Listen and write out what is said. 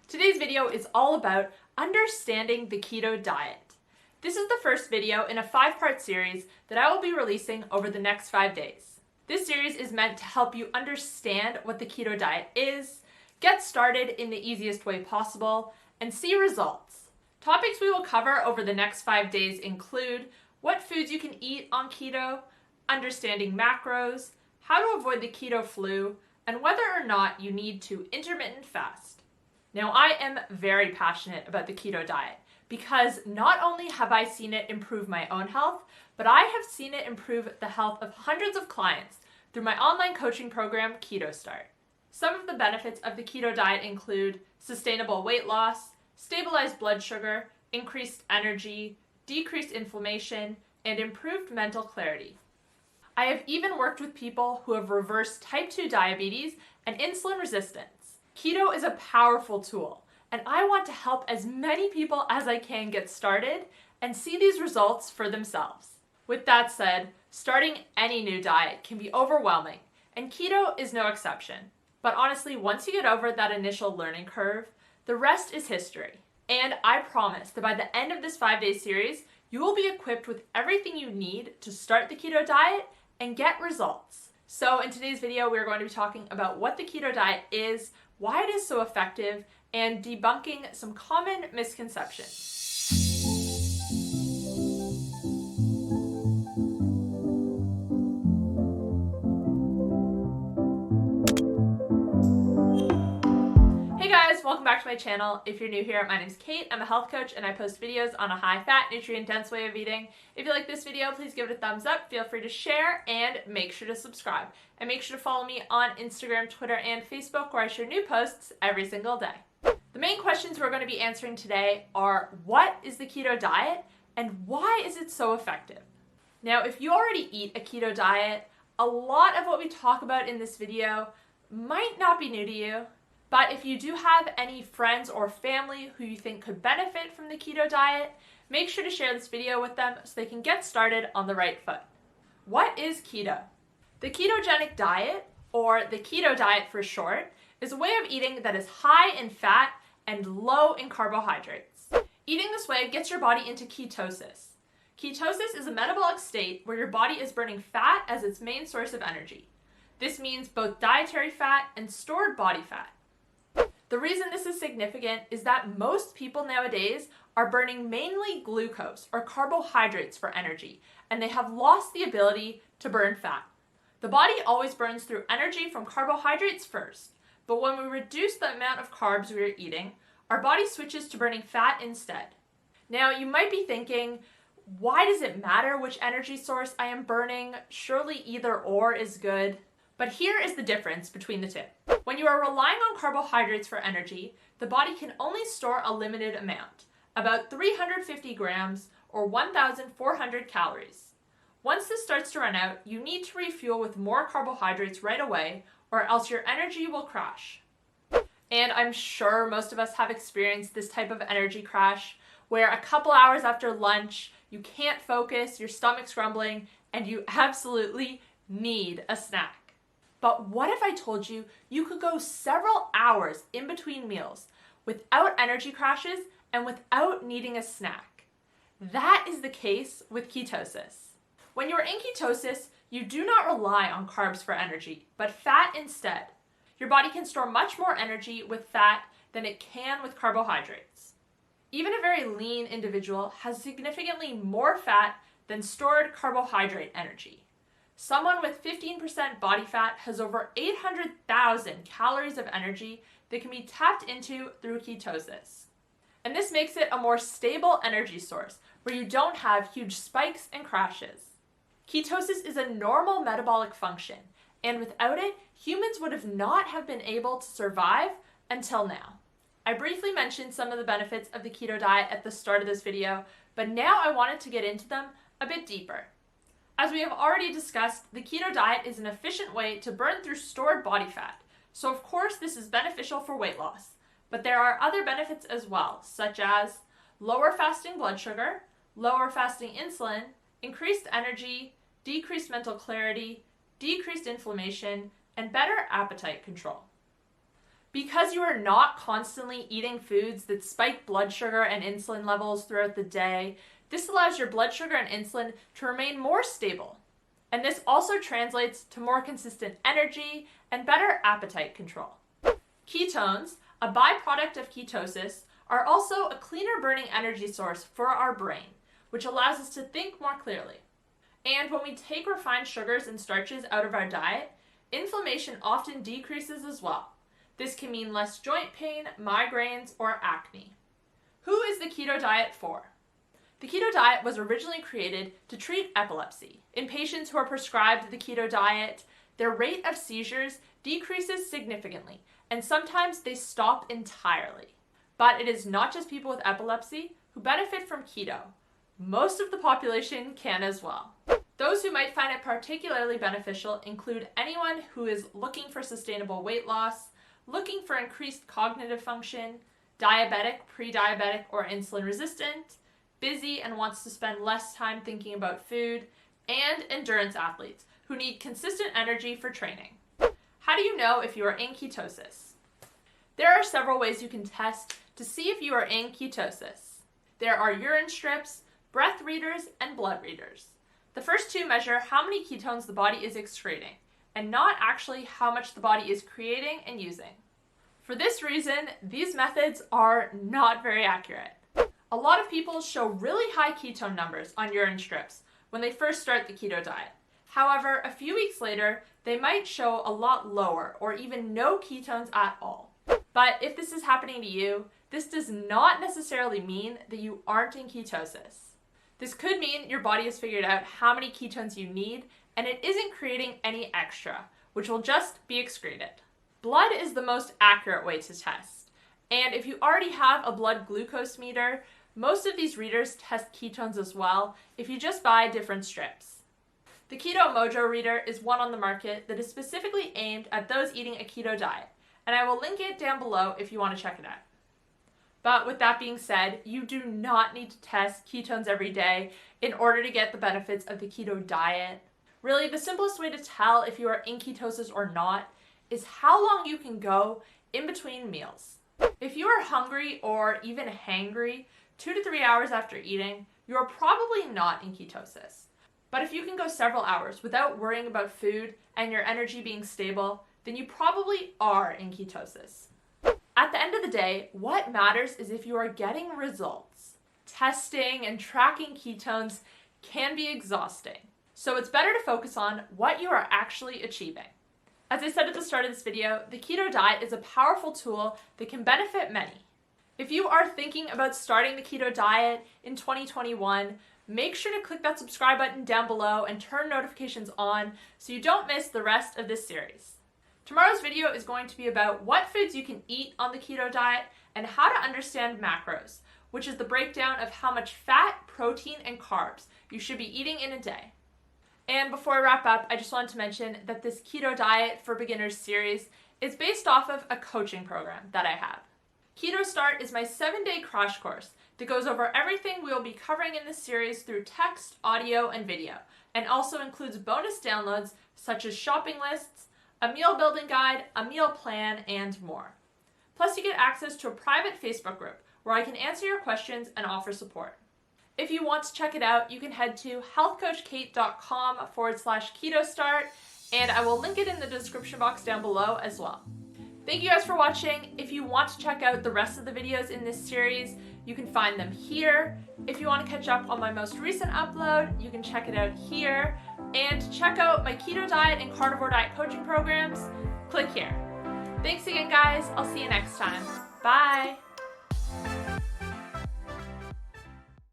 Today's video is all about understanding the keto diet. This is the first video in a 5-part series that I will be releasing over the next 5 days. This series is meant to help you understand what the keto diet is, get started in the easiest way possible, and see results. Topics we will cover over the next 5 days include what foods you can eat on keto, understanding macros, how to avoid the keto flu, and whether or not you need to intermittent fast. Now, I am very passionate about the keto diet because not only have I seen it improve my own health, but I have seen it improve the health of hundreds of clients through my online coaching program, Keto Start. Some of the benefits of the keto diet include sustainable weight loss, stabilized blood sugar, increased energy, decreased inflammation, and improved mental clarity. I have even worked with people who have reversed type 2 diabetes and insulin resistance. Keto is a powerful tool, and I want to help as many people as I can get started and see these results for themselves. With that said, starting any new diet can be overwhelming, and keto is no exception. But honestly, once you get over that initial learning curve, the rest is history. And I promise that by the end of this 5-day series, you will be equipped with everything you need to start the keto diet and get results. So in today's video, we're going to be talking about what the keto diet is, why it is so effective, and debunking some common misconceptions. Hey guys, welcome back to my channel. If you're new here, my name's Kate. I'm a health coach and I post videos on a high-fat, nutrient-dense way of eating. If you like this video, please give it a thumbs up, feel free to share, and make sure to subscribe. And make sure to follow me on Instagram, Twitter, and Facebook, where I share new posts every single day. The main questions we're going to be answering today are, what is the keto diet, and why is it so effective? Now, if you already eat a keto diet, a lot of what we talk about in this video might not be new to you. But if you do have any friends or family who you think could benefit from the keto diet, make sure to share this video with them so they can get started on the right foot. What is keto? The ketogenic diet, or the keto diet for short, is a way of eating that is high in fat and low in carbohydrates. Eating this way gets your body into ketosis. Ketosis is a metabolic state where your body is burning fat as its main source of energy. This means both dietary fat and stored body fat. The reason this is significant is that most people nowadays are burning mainly glucose or carbohydrates for energy, and they have lost the ability to burn fat. The body always burns through energy from carbohydrates first, but when we reduce the amount of carbs we are eating, our body switches to burning fat instead. Now, you might be thinking, why does it matter which energy source I am burning? Surely either or is good. But here is the difference between the two. When you are relying on carbohydrates for energy, the body can only store a limited amount, about 350 grams or 1,400 calories. Once this starts to run out, you need to refuel with more carbohydrates right away, or else your energy will crash. And I'm sure most of us have experienced this type of energy crash, where a couple hours after lunch, you can't focus, your stomach's grumbling, and you absolutely need a snack. But what if I told you you could go several hours in between meals without energy crashes and without needing a snack? That is the case with ketosis. When you're in ketosis, you do not rely on carbs for energy, but fat instead. Your body can store much more energy with fat than it can with carbohydrates. Even a very lean individual has significantly more fat than stored carbohydrate energy. Someone with 15% body fat has over 800,000 calories of energy that can be tapped into through ketosis. And this makes it a more stable energy source where you don't have huge spikes and crashes. Ketosis is a normal metabolic function, and without it, humans would not have been able to survive until now. I briefly mentioned some of the benefits of the keto diet at the start of this video, but now I wanted to get into them a bit deeper. As we have already discussed, the keto diet is an efficient way to burn through stored body fat, so of course this is beneficial for weight loss. But there are other benefits as well, such as lower fasting blood sugar, lower fasting insulin, increased energy, decreased mental clarity, decreased inflammation, and better appetite control. Because you are not constantly eating foods that spike blood sugar and insulin levels throughout the day, this allows your blood sugar and insulin to remain more stable. And this also translates to more consistent energy and better appetite control. Ketones, a byproduct of ketosis, are also a cleaner burning energy source for our brain, which allows us to think more clearly. And when we take refined sugars and starches out of our diet, inflammation often decreases as well. This can mean less joint pain, migraines, or acne. Who is the keto diet for? The keto diet was originally created to treat epilepsy. In patients who are prescribed the keto diet, their rate of seizures decreases significantly, and sometimes they stop entirely. But it is not just people with epilepsy who benefit from keto. Most of the population can as well. Those who might find it particularly beneficial include anyone who is looking for sustainable weight loss, looking for increased cognitive function, diabetic, pre-diabetic, or insulin resistant, busy and wants to spend less time thinking about food, and endurance athletes who need consistent energy for training. How do you know if you are in ketosis? There are several ways you can test to see if you are in ketosis. There are urine strips, breath readers, and blood readers. The first two measure how many ketones the body is excreting, and not actually how much the body is creating and using. For this reason, these methods are not very accurate. A lot of people show really high ketone numbers on urine strips when they first start the keto diet. However, a few weeks later, they might show a lot lower or even no ketones at all. But if this is happening to you, this does not necessarily mean that you aren't in ketosis. This could mean your body has figured out how many ketones you need and it isn't creating any extra, which will just be excreted. Blood is the most accurate way to test. And if you already have a blood glucose meter, most of these readers test ketones as well if you just buy different strips. The Keto Mojo reader is one on the market that is specifically aimed at those eating a keto diet, and I will link it down below if you want to check it out. But with that being said, you do not need to test ketones every day in order to get the benefits of the keto diet. Really, the simplest way to tell if you are in ketosis or not is how long you can go in between meals. If you are hungry or even hangry 2 to 3 hours after eating, you're probably not in ketosis. But if you can go several hours without worrying about food and your energy being stable, then you probably are in ketosis. At the end of the day, what matters is if you are getting results. Testing and tracking ketones can be exhausting, so it's better to focus on what you are actually achieving. As I said at the start of this video, the keto diet is a powerful tool that can benefit many. If you are thinking about starting the keto diet in 2021, make sure to click that subscribe button down below and turn notifications on so you don't miss the rest of this series. Tomorrow's video is going to be about what foods you can eat on the keto diet and how to understand macros, which is the breakdown of how much fat, protein, and carbs you should be eating in a day. And before I wrap up, I just wanted to mention that this Keto Diet for Beginners series is based off of a coaching program that I have. Keto Start is my 7-day crash course that goes over everything we will be covering in this series through text, audio, and video, and also includes bonus downloads such as shopping lists, a meal building guide, a meal plan, and more. Plus, you get access to a private Facebook group where I can answer your questions and offer support. If you want to check it out, you can head to healthcoachkate.com/ketostart, and I will link it in the description box down below as well. Thank you guys for watching. If you want to check out the rest of the videos in this series, you can find them here. If you want to catch up on my most recent upload, you can check it out here. And to check out my keto diet and carnivore diet coaching programs, click here. Thanks again, guys. I'll see you next time. Bye.